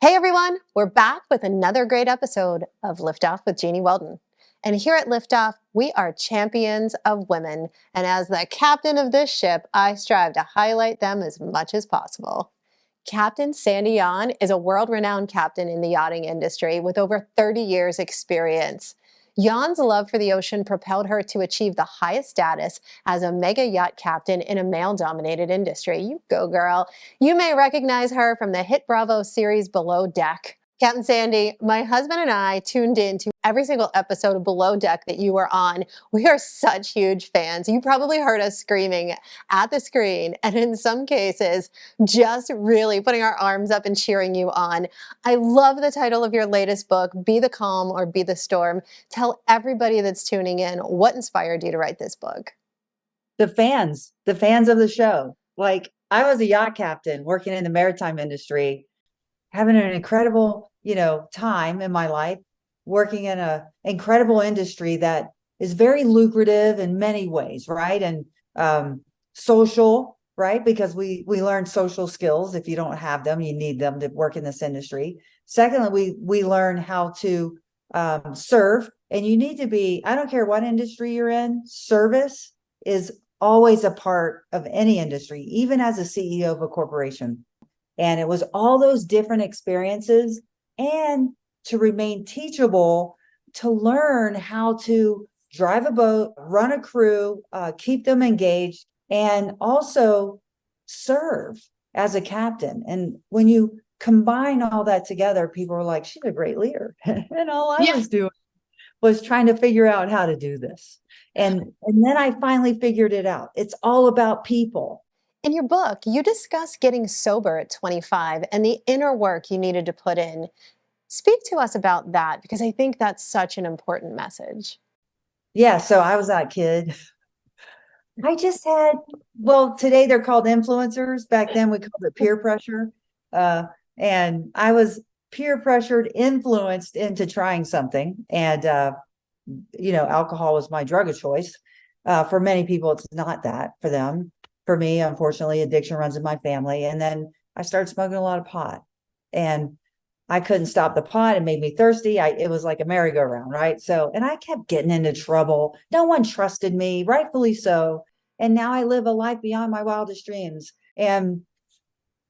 Hey everyone, we're back with another great episode of Liftoff with Jeanniey Walden. And here at Liftoff, we are champions of women. And as the captain of this ship, I strive to highlight them as much as possible. Captain Sandy Yawn is a world-renowned captain in the yachting industry with over 30 years experience. Yawn's love for the ocean propelled her to achieve the highest status as a mega yacht captain in a male-dominated industry. You go, girl. You may recognize her from the hit Bravo series Below Deck. Captain Sandy, my husband and I tuned in to every single episode of Below Deck that you were on. We are such huge fans. You probably heard us screaming at the screen, and in some cases, just really putting our arms up and cheering you on. I love the title of your latest book, Be the Calm or Be the Storm. Tell everybody that's tuning in what inspired you to write this book. The fans of the show. Like, I was a yacht captain working in the maritime industry, having an incredible, time in my life, working in an incredible industry that is very lucrative in many ways, right? And social, right? Because we learn social skills. If you don't have them, you need them to work in this industry. Secondly, we learn how to serve, and you need to be, I don't care what industry you're in, service is always a part of any industry, even as a CEO of a corporation. And it was all those different experiences, and to remain teachable, to learn how to drive a boat, run a crew, keep them engaged, and also serve as a captain. And when you combine all that together, people are like, she's a great leader. And all I was doing was trying to figure out how to do this. And then I finally figured it out. It's all about people. In your book, you discuss getting sober at 25 and the inner work you needed to put in. Speak to us about that, because I think that's such an important message. Yeah, so I was that kid. I just had, well, today they're called influencers. Back then we called it peer pressure. And I was peer pressured, influenced into trying something. And, alcohol was my drug of choice. For many people, it's not that for them. For me, unfortunately, addiction runs in my family. And then I started smoking a lot of pot, and I couldn't stop the pot. It made me thirsty. It was like a merry-go-round, right? So, and I kept getting into trouble. No one trusted me, rightfully so. And now I live a life beyond my wildest dreams. And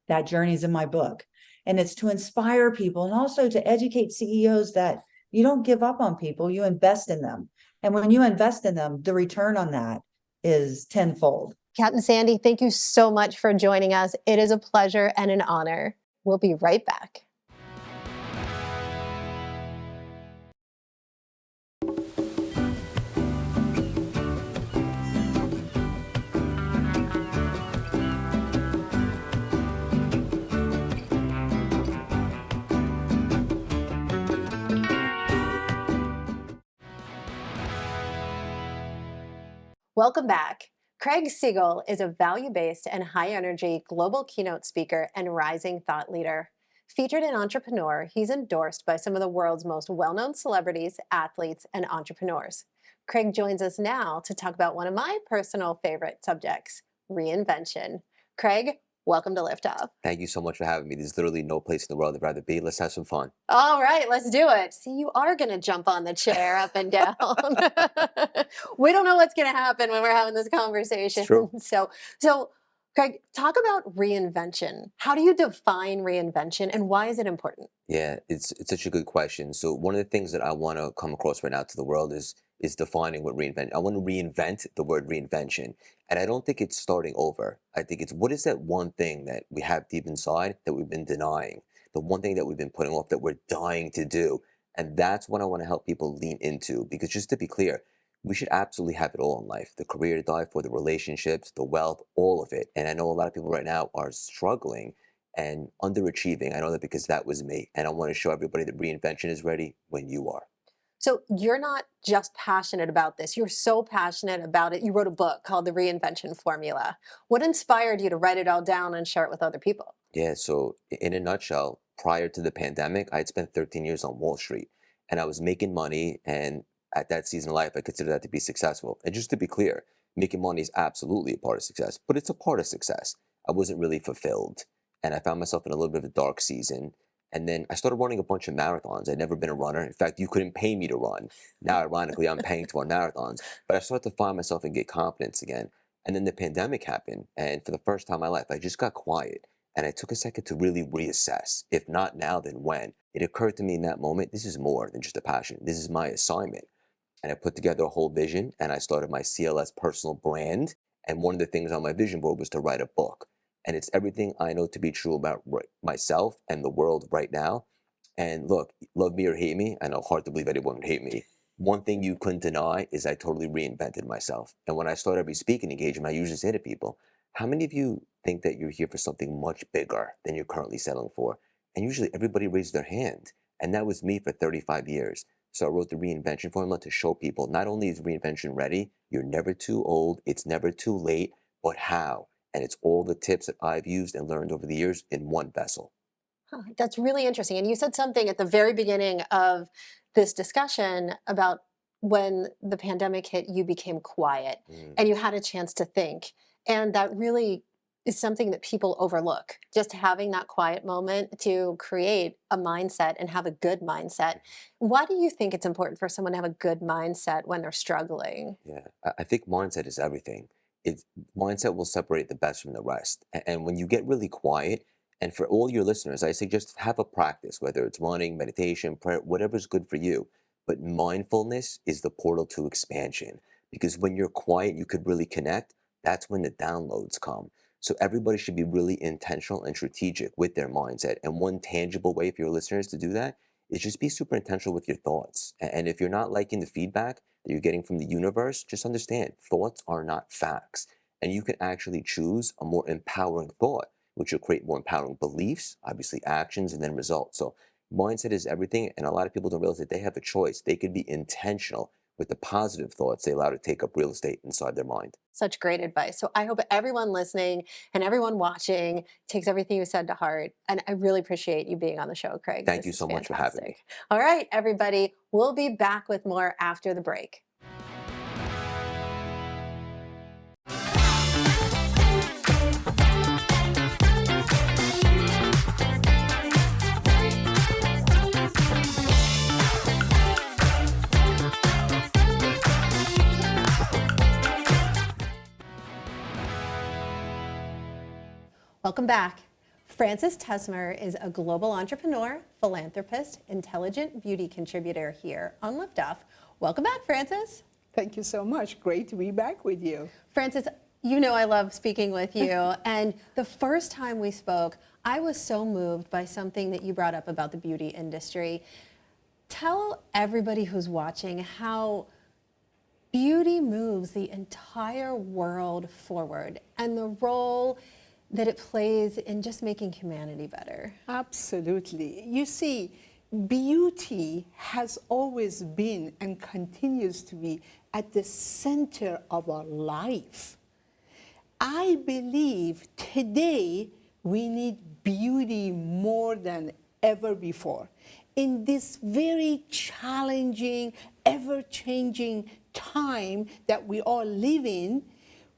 that journey is in my book. And it's to inspire people, and also to educate CEOs that you don't give up on people, you invest in them. And when you invest in them, the return on that is tenfold. Captain Sandy, thank you so much for joining us. It is a pleasure and an honor. We'll be right back. Welcome back. Craig Siegel is a value-based and high-energy global keynote speaker and rising thought leader. Featured in Entrepreneur, he's endorsed by some of the world's most well-known celebrities, athletes, and entrepreneurs. Craig joins us now to talk about one of my personal favorite subjects, reinvention. Craig, welcome to Liftoff. Thank you so much for having me. There's literally no place in the world I'd rather be. Let's have some fun. All right, let's do it. See, you are going to jump on the chair up and down. We don't know what's going to happen when we're having this conversation. It's true. So, Craig, talk about reinvention. How do you define reinvention, and why is it important? Yeah, it's such a good question. So one of the things that I want to come across right now to the world is defining what reinvent. I want to reinvent the word reinvention. And I don't think it's starting over. I think it's, what is that one thing that we have deep inside that we've been denying? The one thing that we've been putting off that we're dying to do. And that's what I want to help people lean into. Because just to be clear, we should absolutely have it all in life. The career to die for, the relationships, the wealth, all of it. And I know a lot of people right now are struggling and underachieving. I know that because that was me. And I want to show everybody that reinvention is ready when you are. So you're not just passionate about this. You're so passionate about it. You wrote a book called The Reinvention Formula. What inspired you to write it all down and share it with other people? Yeah, so in a nutshell, prior to the pandemic, I had spent 13 years on Wall Street, and I was making money. And at that season of life, I consider that to be successful. And just to be clear, making money is absolutely a part of success, but it's a part of success. I wasn't really fulfilled. And I found myself in a little bit of a dark season. And then I started running a bunch of marathons. I'd never been a runner. In fact, you couldn't pay me to run. Now, ironically, I'm paying to run marathons. But I started to find myself and get confidence again. And then the pandemic happened. And for the first time in my life, I just got quiet. And I took a second to really reassess. If not now, then when? It occurred to me in that moment, this is more than just a passion. This is my assignment. And I put together a whole vision and I started my CLS personal brand. And one of the things on my vision board was to write a book. And it's everything I know to be true about myself and the world right now. And look, love me or hate me, I know hard to believe anyone would hate me. One thing you couldn't deny is I totally reinvented myself. And when I start every speaking engagement, I usually say to people, how many of you think that you're here for something much bigger than you're currently settling for? And usually everybody raises their hand. And that was me for 35 years. So I wrote the reinvention formula to show people not only is reinvention ready, you're never too old, it's never too late, but how? And it's all the tips that I've used and learned over the years in one vessel. Huh, that's really interesting. And you said something at the very beginning of this discussion about when the pandemic hit, you became quiet and you had a chance to think. And that really is something that people overlook. Just having that quiet moment to create a mindset and have a good mindset. Why do you think it's important for someone to have a good mindset when they're struggling? Yeah, I think mindset is everything. It mindset will separate the best from the rest. And when you get really quiet, and for all your listeners, I say just have a practice, whether it's running, meditation, prayer, whatever's good for you. But mindfulness is the portal to expansion. Because when you're quiet, you could really connect. That's when the downloads come. So everybody should be really intentional and strategic with their mindset. And one tangible way for your listeners to do that is just be super intentional with your thoughts. And if you're not liking the feedback that you're getting from the universe, just understand thoughts are not facts. And you can actually choose a more empowering thought, which will create more empowering beliefs, obviously actions, and then results. So mindset is everything. And a lot of people don't realize that they have a choice. They could be intentional with the positive thoughts they allow to take up real estate inside their mind. Such great advice. So I hope everyone listening and everyone watching takes everything you said to heart. And I really appreciate you being on the show, Craig. Thank you so much for having me. All right, everybody. We'll be back with more after the break. Welcome back. FrancisTesmer is a global entrepreneur, philanthropist, intelligent beauty contributor here on Liftoff. Welcome back, Francis. Thank you so much. Great to be back with you. Francis, you know I love speaking with you. And the first time we spoke, I was so moved by something that you brought up about the beauty industry. Tell everybody who's watching how beauty moves the entire world forward and the role that it plays in just making humanity better. Absolutely. You see, beauty has always been and continues to be at the center of our life. I believe today we need beauty more than ever before. In this very challenging, ever-changing time that we all live in,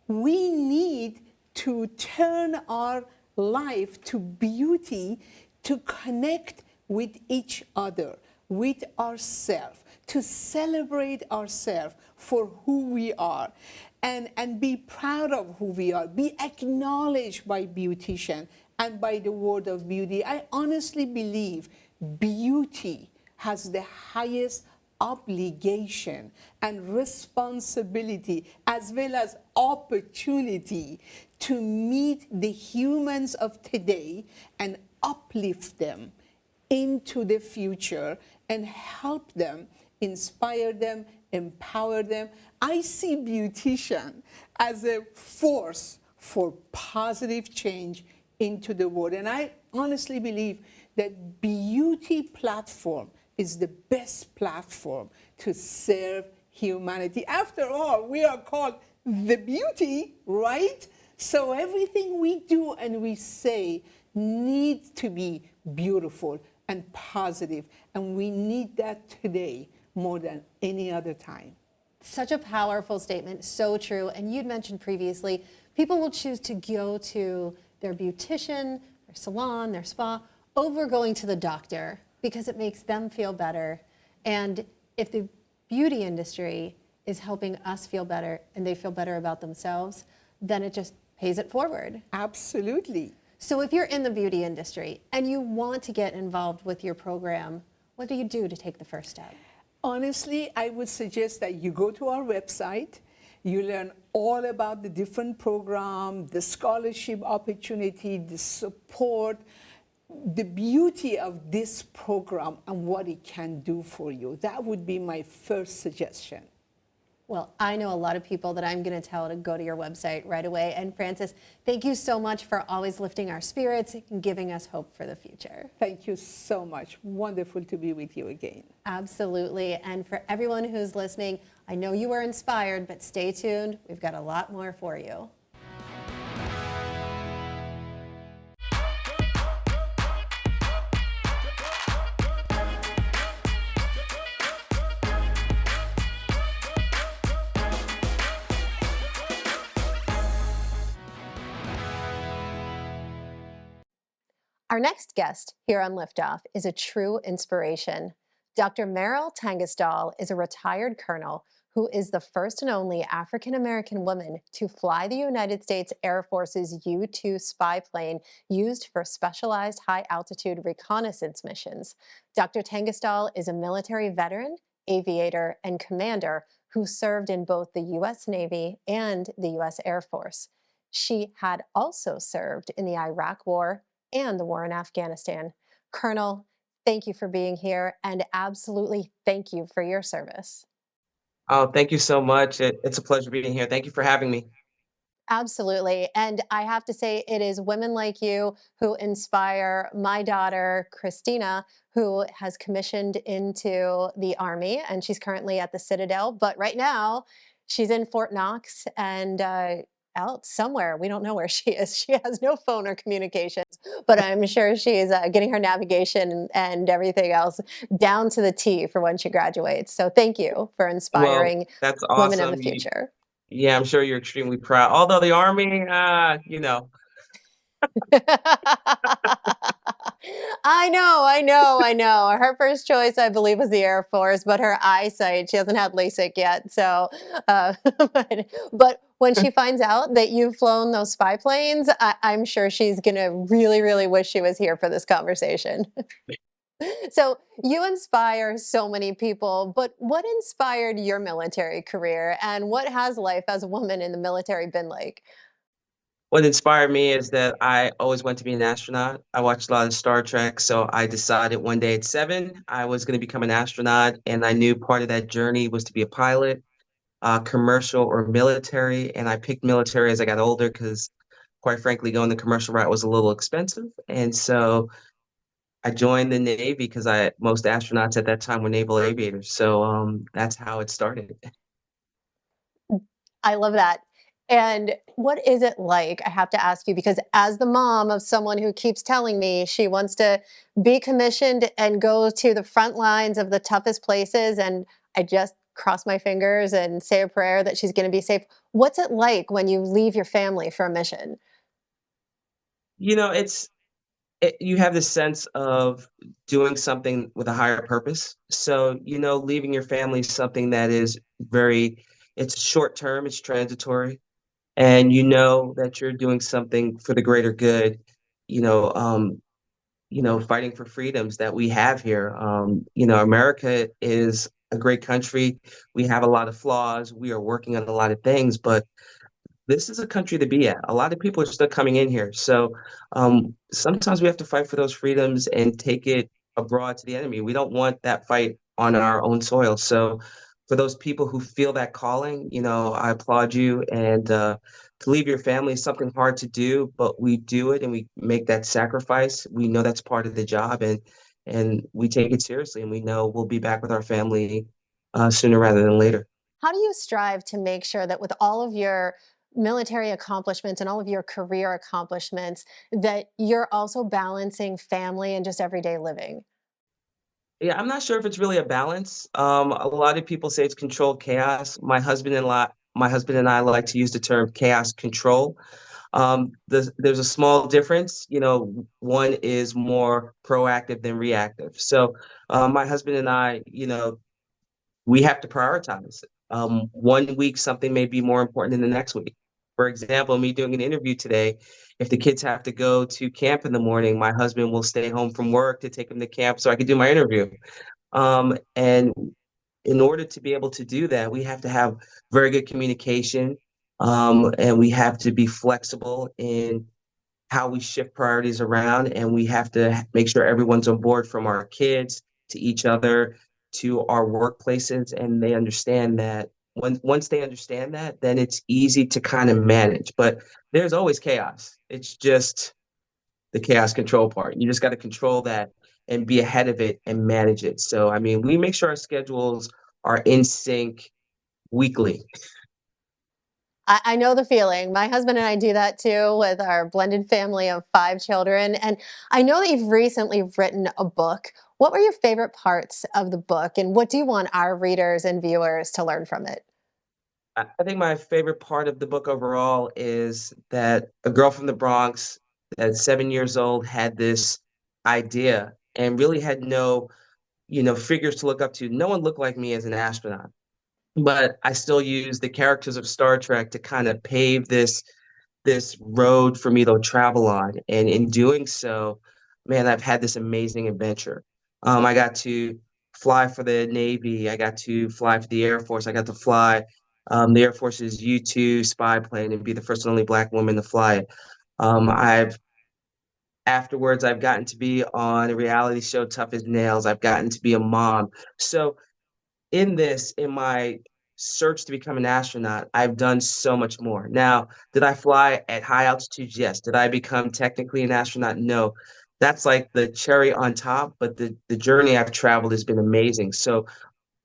we need to turn our life to beauty, to connect with each other, with ourselves, to celebrate ourselves for who we are, and be proud of who we are, be acknowledged by beauticians and by the world of beauty. I honestly believe beauty has the highest obligation and responsibility as well as opportunity to meet the humans of today and uplift them into the future and help them, inspire them, empower them. I see beautician as a force for positive change into the world. And I honestly believe that beauty platform is the best platform to serve humanity. After all, we are called the beauty, right? So everything we do and we say needs to be beautiful and positive, and we need that today more than any other time. Such a powerful statement, so true. And you'd mentioned previously, people will choose to go to their beautician, their salon, their spa, over going to the doctor because it makes them feel better. And if the beauty industry is helping us feel better and they feel better about themselves, then it just pays it forward. Absolutely. So if you're in the beauty industry and you want to get involved with your program, what do you do to take the first step? Honestly, I would suggest that you go to our website, you learn all about the different programs, the scholarship opportunity, the support, the beauty of this program and what it can do for you. That would be my first suggestion. Well, I know a lot of people that I'm going to tell to go to your website right away. And Francis, thank you so much for always lifting our spirits and giving us hope for the future. Thank you so much. Wonderful to be with you again. Absolutely. And for everyone who's listening, I know you were inspired, but stay tuned. We've got a lot more for you. Our next guest here on Liftoff is a true inspiration. Dr. Merryl Tengesdal is a retired colonel who is the first and only African-American woman to fly the United States Air Force's U-2 spy plane used for specialized high-altitude reconnaissance missions. Dr. Tengesdal is a military veteran, aviator, and commander who served in both the U.S. Navy and the U.S. Air Force. She had also served in the Iraq War and the war in Afghanistan. Colonel, thank you for being here, and absolutely thank you for your service. Oh, thank you so much. It's a pleasure being here. Thank you for having me. Absolutely. And I have to say, it is women like you who inspire my daughter, Christina, who has commissioned into the Army, and she's currently at the Citadel. But right now, she's in Fort Knox and out somewhere. We don't know where she is. She has no phone or communications, but I'm sure she is getting her navigation and everything else down to the T for when she graduates. So thank you for Well, inspiring that's women of the awesome. future. Yeah, I'm sure you're extremely proud. Although the Army, I know. Her first choice, I believe, was the Air Force, but her eyesight, she hasn't had LASIK yet. So, but when she finds out that you've flown those spy planes, I'm sure she's going to really, really wish she was here for this conversation. So you inspire so many people, but what inspired your military career and what has life as a woman in the military been like? what inspired me is that I always wanted to be an astronaut. I watched a lot of Star Trek, so I decided one day at 7 I was going to become an astronaut, and I knew part of that journey was to be a pilot, commercial or military, and I picked military as I got older because, quite frankly, going the commercial route was a little expensive, and so I joined the Navy because most astronauts at that time were naval aviators. So that's how it started. I love that. And what is it like? I have to ask you because as the mom of someone who keeps telling me she wants to be commissioned and go to the front lines of the toughest places, and I just cross my fingers and say a prayer that she's going to be safe. What's it like when you leave your family for a mission? You know, you have this sense of doing something with a higher purpose. So, leaving your family is something that is it's short term, it's transitory, and you know that you're doing something for the greater good. You know, um, fighting for freedoms that we have here. America is a great country. We have a lot of flaws. We are working on a lot of things, but this is a country to be at. A lot of people are still coming in here. So sometimes we have to fight for those freedoms and take it abroad to the enemy. We don't want that fight on our own soil. So for those people who feel that calling, I applaud you. And to leave your family is something hard to do, but we do it and we make that sacrifice. We know that's part of the job, and we take it seriously, and we know we'll be back with our family sooner rather than later. How do you strive to make sure that with all of your military accomplishments and all of your career accomplishments, that you're also balancing family and just everyday living? Yeah, I'm not sure if it's really a balance. A lot of people say it's controlled chaos. My husband and I like to use the term chaos control. There's a small difference. One is more proactive than reactive. So my husband and I, we have to prioritize. One week, something may be more important than the next week. For example, me doing an interview today, if the kids have to go to camp in the morning, my husband will stay home from work to take them to camp so I can do my interview. And in order to be able to do that, we have to have very good communication, and we have to be flexible in how we shift priorities around, and we have to make sure everyone's on board, from our kids to each other to our workplaces, and they understand that. Once they understand that, then it's easy to kind of manage. But there's always chaos. It's just the chaos control part. You just got to control that and be ahead of it and manage it. So, I mean, we make sure our schedules are in sync weekly. I know the feeling. My husband and I do that too with our blended family of 5 children. And I know that you've recently written a book. What were your favorite parts of the book, and what do you want our readers and viewers to learn from it? I think my favorite part of the book overall is that a girl from the Bronx at 7 years old had this idea and really had no, figures to look up to. No one looked like me as an astronaut, but I still use the characters of Star Trek to kind of pave this road for me to travel on. And in doing so, man, I've had this amazing adventure. I got to fly for the Navy. I got to fly for the Air Force. I got to fly the Air Force's U-2 spy plane and be the first and only Black woman to fly it. Afterwards, I've gotten to be on a reality show, Tough as Nails. I've gotten to be a mom. So in my search to become an astronaut, I've done so much more. Now, did I fly at high altitudes? Yes. Did I become technically an astronaut? No. That's like the cherry on top, but the journey I've traveled has been amazing. So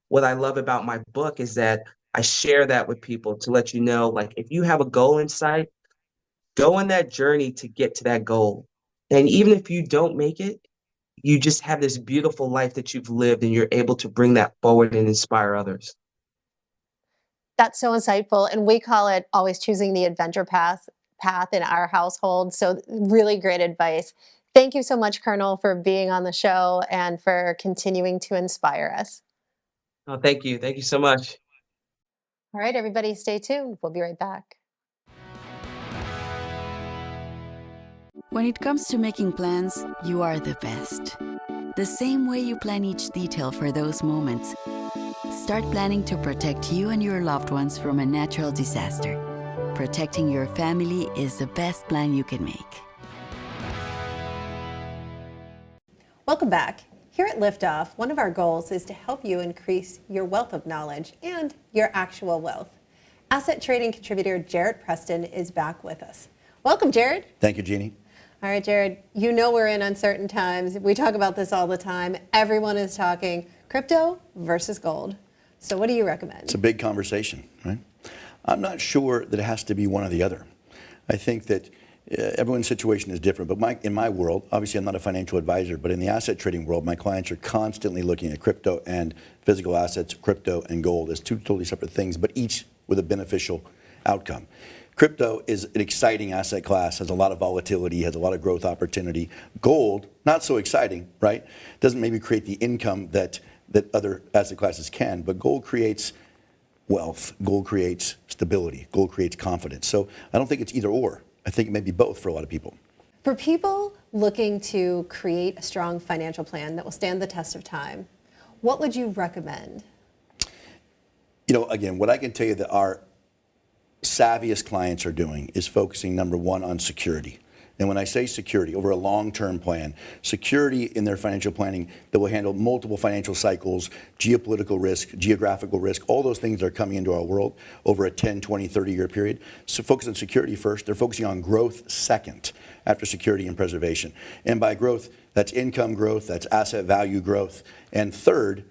what I love about my book is that I share that with people to let you know, like, if you have a goal in sight, go on that journey to get to that goal. And even if you don't make it, you just have this beautiful life that you've lived, and you're able to bring that forward and inspire others. That's so insightful, and we call it always choosing the adventure path in our household. So really great advice. Thank you so much, Colonel, for being on the show and for continuing to inspire us. Oh, thank you. Thank you so much. All right, everybody, stay tuned. We'll be right back. When it comes to making plans, you are the best. The same way you plan each detail for those moments. Start planning to protect you and your loved ones from a natural disaster. Protecting your family is the best plan you can make. Welcome back. Here at Liftoff, one of our goals is to help you increase your wealth of knowledge and your actual wealth. Asset trading contributor Jarrett Preston is back with us. Welcome, Jarrett. Thank you, Jeannie. All right, Jarrett, you know we're in uncertain times. We talk about this all the time. Everyone is talking crypto versus gold. So what do you recommend? It's a big conversation, right? I'm not sure that it has to be one or the other. I think that everyone's situation is different, but in my world, obviously I'm not a financial advisor, but in the asset trading world, my clients are constantly looking at crypto and physical assets, crypto and gold as two totally separate things, but each with a beneficial outcome. Crypto is an exciting asset class, has a lot of volatility, has a lot of growth opportunity. Gold, not so exciting, right? Doesn't maybe create the income that other asset classes can, but gold creates wealth, gold creates stability, gold creates confidence. So I don't think it's either or. I think it may be both for a lot of people. For people looking to create a strong financial plan that will stand the test of time, what would you recommend? Again, what I can tell you that our savviest clients are doing is focusing, number one, on security. And when I say security, over a long-term plan, security in their financial planning that will handle multiple financial cycles, geopolitical risk, geographical risk, all those things that are coming into our world over a 10, 20, 30-year period. So focus on security first. They're focusing on growth second, after security and preservation. And by growth, that's income growth, that's asset value growth. And third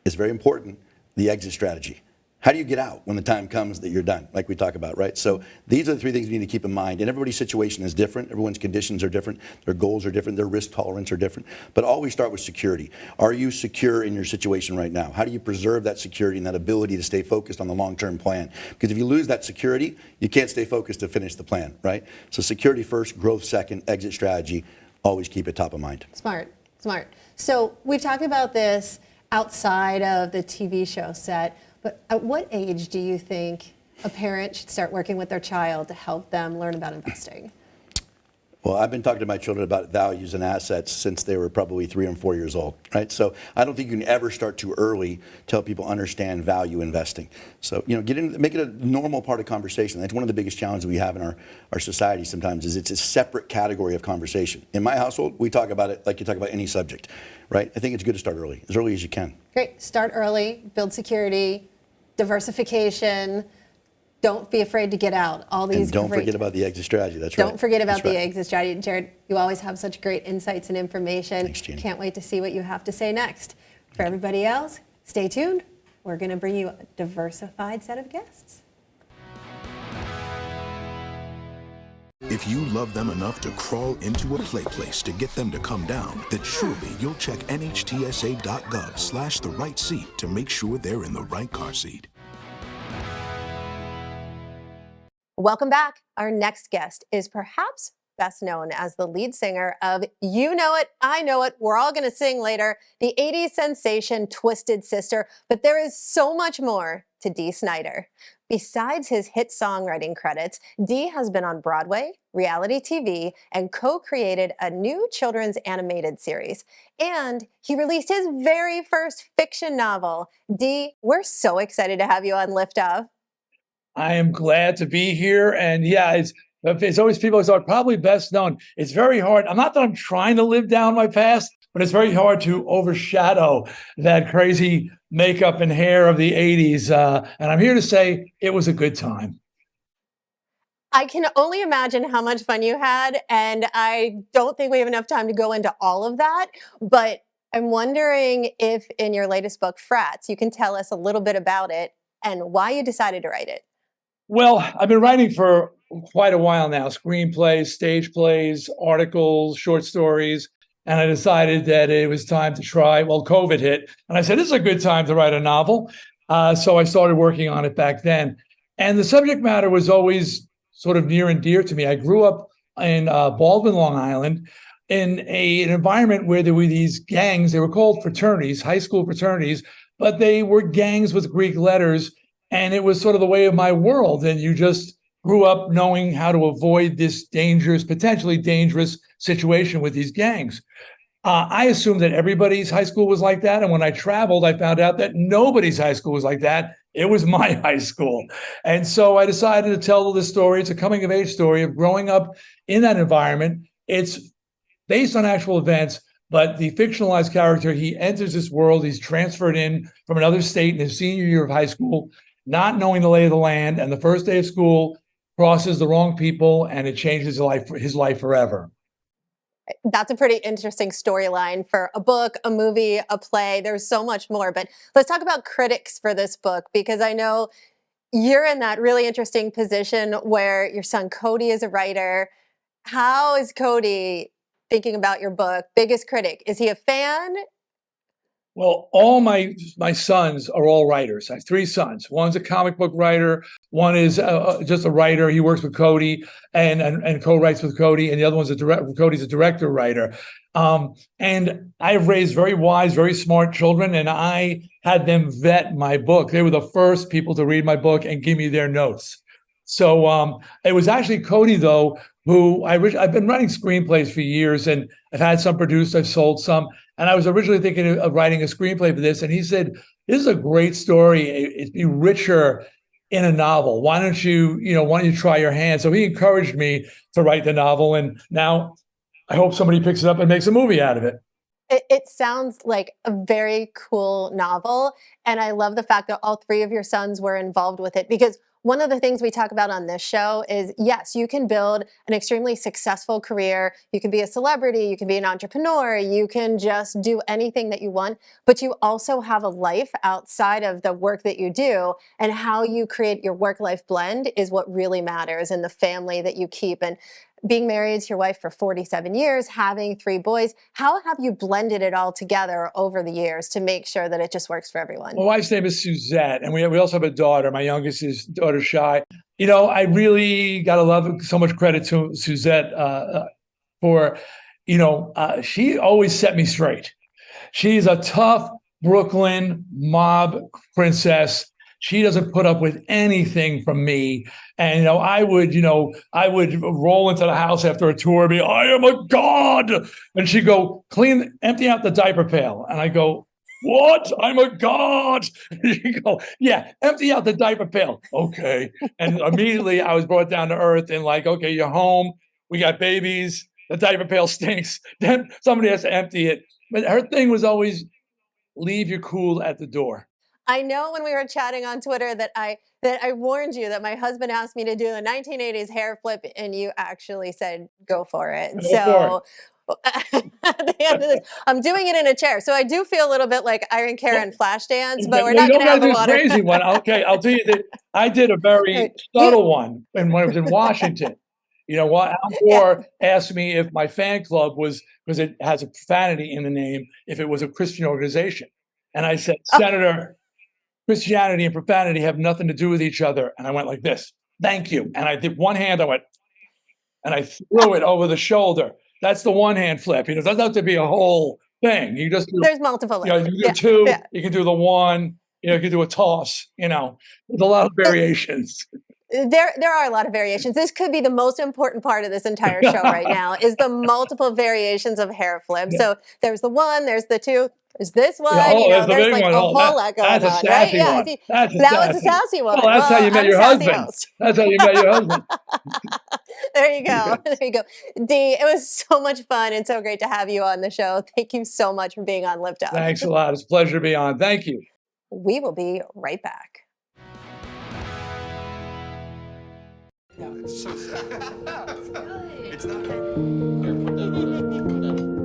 is very important, the exit strategy. How do you get out when the time comes that you're done, like we talk about, right? So these are the three things you need to keep in mind. And everybody's situation is different. Everyone's conditions are different. Their goals are different. Their risk tolerance are different. But always start with security. Are you secure in your situation right now? How do you preserve that security and that ability to stay focused on the long-term plan? Because if you lose that security, you can't stay focused to finish the plan, right? So security first, growth second, exit strategy. Always keep it top of mind. Smart, smart. So we've talked about this outside of the TV show set. But at what age do you think a parent should start working with their child to help them learn about investing? Well, I've been talking to my children about values and assets since they were probably 3 and 4 years old, right? So I don't think you can ever start too early to help people understand value investing. So, make it a normal part of conversation. That's one of the biggest challenges we have in our society sometimes is it's a separate category of conversation. In my household, we talk about it like you talk about any subject, right? I think it's good to start early as you can. Great, start early, build security, diversification. Don't be afraid to get out. All these and don't forget about the exit strategy. That's right. Don't forget about the exit strategy. Jarrett, you always have such great insights and information. Thanks, Jeannie. Can't wait to see what you have to say next. For everybody else, stay tuned. We're going to bring you a diversified set of guests. If you love them enough to crawl into a play place to get them to come down, then surely you'll check nhtsa.gov/the right seat to make sure they're in the right car seat. Welcome back. Our next guest is perhaps best known as the lead singer of You Know It, I Know It, We're All Gonna Sing Later, the 80s sensation Twisted Sister. But there is so much more to Dee Snider. Besides his hit songwriting credits, Dee has been on Broadway, reality TV, and co-created a new children's animated series. And he released his very first fiction novel. Dee, we're so excited to have you on Liftoff. I am glad to be here. And yeah, it's always people are probably best known. It's very hard. I'm not that I'm trying to live down my past, but it's very hard to overshadow that crazy makeup and hair of the 80s. And I'm here to say it was a good time. I can only imagine how much fun you had. And I don't think we have enough time to go into all of that. But I'm wondering if in your latest book, Frats, you can tell us a little bit about it and why you decided to write it. Well, I've been writing for quite a while now, screenplays, stage plays, articles, short stories. And I decided that it was time to try. Well, COVID hit. And I said, this is a good time to write a novel. So I started working on it back then. And the subject matter was always sort of near and dear to me. I grew up in Baldwin, Long Island, in an environment where there were these gangs. They were called fraternities, high school fraternities, but they were gangs with Greek letters. And it was sort of the way of my world. And you just grew up knowing how to avoid this potentially dangerous situation with these gangs. I assumed that everybody's high school was like that. And when I traveled, I found out that nobody's high school was like that. It was my high school. And so I decided to tell this story. It's a coming of age story of growing up in that environment. It's based on actual events, but the fictionalized character, he enters this world. He's transferred in from another state in his senior year of high school, not knowing the lay of the land, and the first day of school crosses the wrong people, and it changes his life forever. That's a pretty interesting storyline for a book, a movie, a play. There's so much more. But let's talk about critics for this book, because I know you're in that really interesting position where your son Cody is a writer. How is Cody thinking about your book? Biggest critic. Is he a fan? Well, all my sons are all writers. I have 3 sons. One's a comic book writer. One is just a writer. He works with Cody and co-writes with Cody. And the other one's Cody's a director writer. And I've raised very wise, very smart children, and I had them vet my book. They were the first people to read my book and give me their notes. So it was actually Cody, though, who I've been writing screenplays for years, and I've had some produced, I've sold some. And I was originally thinking of writing a screenplay for this. And he said, this is a great story. It'd be richer in a novel. Why don't you try your hand? So he encouraged me to write the novel. And now I hope somebody picks it up and makes a movie out of it. It sounds like a very cool novel. And I love the fact that all 3 of your sons were involved with it, because one of the things we talk about on this show is, yes, you can build an extremely successful career. You can be a celebrity, you can be an entrepreneur, you can just do anything that you want, but you also have a life outside of the work that you do, and how you create your work-life blend is what really matters, and the family that you keep. And being married to your wife for 47 years, having 3 boys, how have you blended it all together over the years to make sure that it just works for everyone? My wife's name is Suzette, and we also have a daughter. My youngest is daughter Shy. You know, I really got to love so much credit to Suzette for, she always set me straight. She's a tough Brooklyn mob princess. She doesn't put up with anything from me. And, I would roll into the house after a tour and be, I am a god. And she'd go, empty out the diaper pail. And I go, what? I'm a god. And she'd go, yeah, empty out the diaper pail. Okay. And immediately I was brought down to earth and like, okay, you're home. We got babies. The diaper pail stinks. Then somebody has to empty it. But her thing was always leave your cool at the door. I know when we were chatting on Twitter that I warned you that my husband asked me to do a 1980s hair flip, and you actually said, go for it. At the end of this, I'm doing it in a chair. So I do feel a little bit like Iron Karen Flashdance, but we're not going to have the water. Crazy one. Okay, I'll tell you that I did a very subtle one when I was in Washington. You know what? Al Gore asked me if my fan club was, because it has a profanity in the name, if it was a Christian organization. And I said, Senator, Christianity and profanity have nothing to do with each other. And I went like this, thank you. And I did one hand, I went, and I threw it over the shoulder. That's the one hand flip. It doesn't have to be a whole thing. You just do, there's multiple. You do 2, you can do the 1, you can do a toss, there's a lot of variations. There are a lot of variations. This could be the most important part of this entire show right now is the multiple variations of hair flip. Yeah. So there's the 1, there's the 2, there's this one. There's like a whole lot going on, right? Yeah, see, that was a sassy one. Well, that's how you met your husband. That's how you met your husband. There you go. There you go. Dee, it was so much fun and so great to have you on the show. Thank you so much for being on Liftoff. Thanks a lot. It's a pleasure to be on. Thank you. We will be right back. No, it's so sad. It's not. Here, put that on.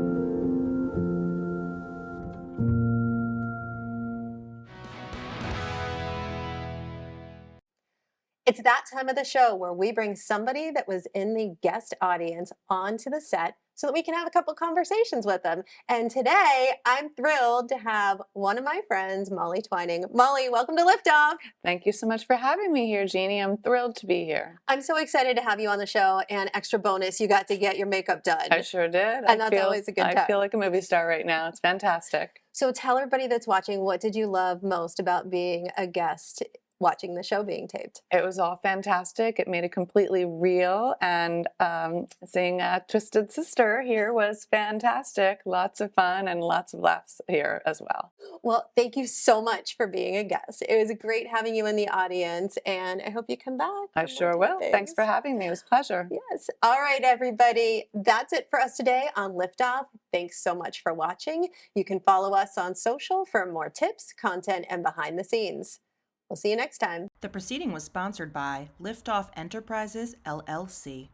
It's that time of the show where we bring somebody that was in the guest audience onto the set so that we can have a couple conversations with them. And today, I'm thrilled to have one of my friends, Molly Twining. Molly, welcome to Liftoff. Thank you so much for having me here, Jeannie. I'm thrilled to be here. I'm so excited to have you on the show, and extra bonus, you got to get your makeup done. I sure did. And that's always a good time. I feel like a movie star right now. It's fantastic. So tell everybody that's watching, what did you love most about being a guest watching the show being taped? It was all fantastic. It made it completely real, and seeing Twisted Sister here was fantastic. Lots of fun and lots of laughs here as well. Well, thank you so much for being a guest. It was great having you in the audience, and I hope you come back. I sure will. Thanks for having me. It was a pleasure. Yes. All right, everybody. That's it for us today on Liftoff. Thanks so much for watching. You can follow us on social for more tips, content, and behind the scenes. We'll see you next time. The proceeding was sponsored by Liftoff Enterprises, LLC.